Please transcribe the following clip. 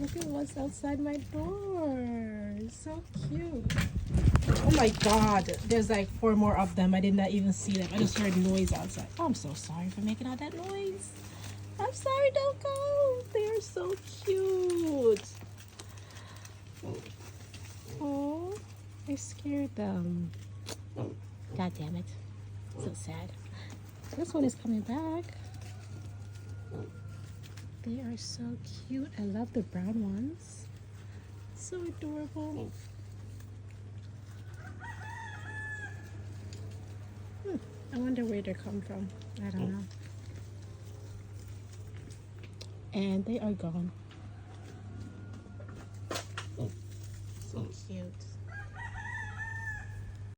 Look at what's outside my door. So cute. Oh my god. There's like 4 more of them. I did not even see them. I just heard noise outside. Oh, I'm so sorry for making all that noise. I'm sorry, don't go. They are so cute. Oh, I scared them. God damn it. So sad. This one is coming back. They are so cute. I love the brown ones. So adorable. I wonder where they come from. I don't know. And they are gone. So cute.